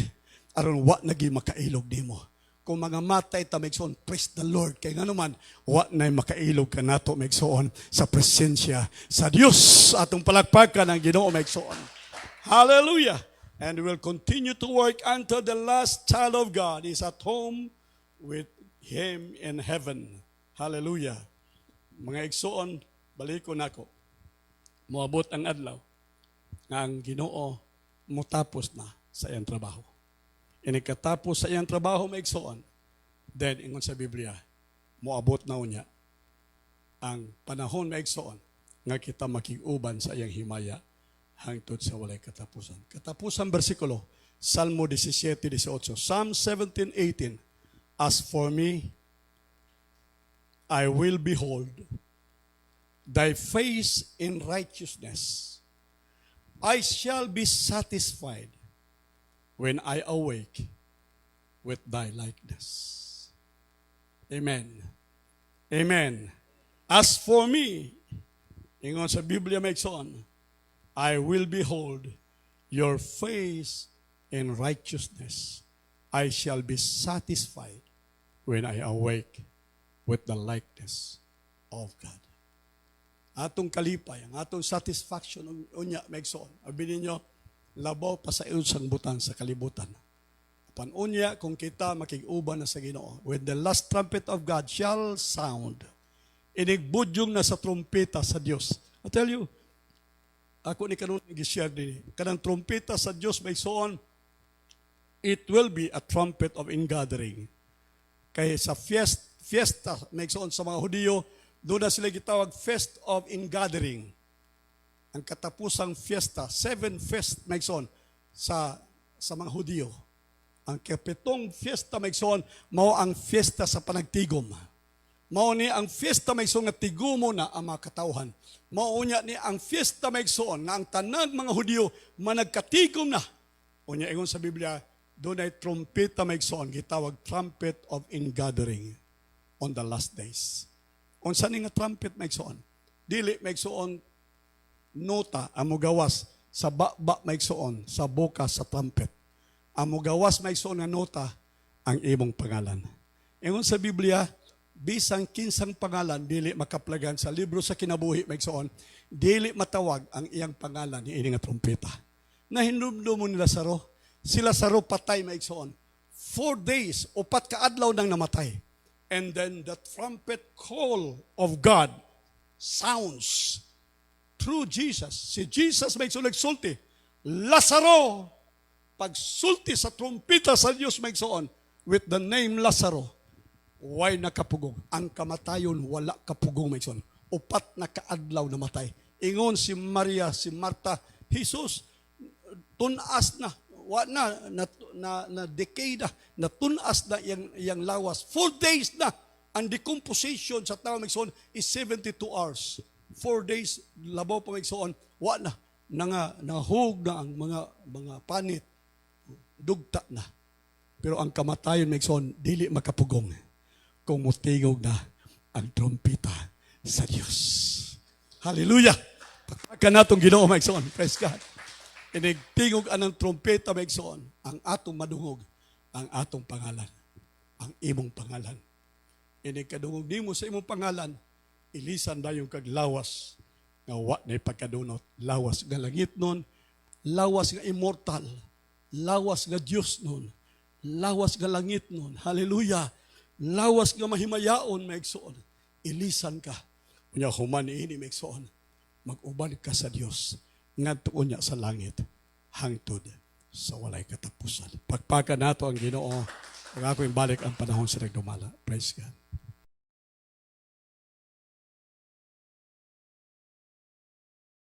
[SPEAKER 1] Aron wa nagi makailog nimo. Kung mga matay ta maigsoon, praise the Lord. Kay nganuman, wa nay makailog ka nato maigsoon sa presensya sa Dios. Atong palakpakan ang Ginoo maigsoon. Hallelujah! And we will continue to work until the last child of God is at home with Him in heaven. Hallelujah! Mga igsoon, baliko nako. Moabot ang adlaw nga ang Ginoo motapos na sa iyang trabaho. Inikatapos sa iyang trabaho maigsoon, then ingon sa Biblia, moabot na unya ang panahon maigsoon nga kita makig-uban sa iyang himaya hangtod sa walay katapusan. Katapusan bersikulo, Salmo 17:18, Psalm 17:18. As for me, I will behold thy face in righteousness. I shall be satisfied when I awake with thy likeness. Amen. Amen. As for me, ingon sa Biblia maigsoon, I will behold your face in righteousness. I shall be satisfied when I awake with the likeness of God. Atong kalipay, ang atong satisfaction unya maigsoon. Abi ninyo, labaw pa sa usang butang sa kalibutan. Apan unya kung kita makig-uban na sa Ginoo, when the last trumpet of God shall sound, inigbudyong na sa trumpeta sa Dios. I tell you, ako ni kanon gi-share din. Kanang trumpeta sa Dios maigsoon, it will be a trumpet of ingathering. Kay sa fiesta maigsoon sa mga Hudiyo, doon na sila gitawag Feast of Ingathering. Ang katapusang fiesta, 7 fest maigsoon sa mga Hudiyo. Ang kapitong fiesta maigsoon, mao ang fiesta sa panagtigom. Mao ni ang fiesta maigsoon nga tigumo na ang mga katawhan. Mao unya ni ang fiesta maigsoon na ang tanang mga Hudiyo managkatigom na. Unya ingon sa Biblia, doon ay trumpeta maigsoon, gitawag trumpet of ingathering on the last days. Unsa ni nga trumpet maigsoon? Dili maigsoon nota amo gawas sa baba maigsoon sa bukas sa trumpet. Amo gawas maigsoon nga nota ang imong pangalan. Ingon sa Biblia, bisang kinsang pangalan dili makaplagan sa libro sa kinabuhi maigsoon, dili matawag ang iyang pangalan ni ini nga trumpeta. Nahinumdum ni Lazaro, si Lazaro patay maigsoon. 4 days, 4 ka adlaw nang namatay. And then the trumpet call of God sounds through Jesus. Si Jesus may nagsulti, Lazaro! Pagsulti sa trumpeta sa Diyos may soon, with the name Lazaro, why nakapugong? Ang kamatayon, wala kapugong may soon. 4 na kaadlaw namatay. Ingon si Maria, si Marta, Jesus, tunas na, na decade na tunas na yang lawas. 4 days na. Ang decomposition sa tao magson is 72 hours. 4 days, labaw pa maigsoon, wa na, nangahug na ang mga panit, dugta na. Pero ang kamatayon maigsoon, dili makapugong kung mutingog na ang trompeta sa Diyos. Hallelujah! Pagpaka natong Ginoo maigsoon, praise God. Inigtingog anang trompeta maigsoon, ang atong madungog, ang atong pangalan, ang imong pangalan. Inikadungog nimo sa imong pangalan, ilisan na yung kaglawas nga wa na pagkadunot. Lawas nga langit nun, lawas nga immortal, lawas nga Diyos nun, lawas nga langit nun. Hallelujah! Lawas nga mahimayaon, maigsoon. Ilisan ka. Kunya human ini, maigsoon. Mag-uban ka sa Diyos. Ngadtuon niya sa langit. Hangtod sa walay katapusan. Pagpaka nato ang Ginoo. Pag ako balik ang panahon sa nagdumala. Praise God.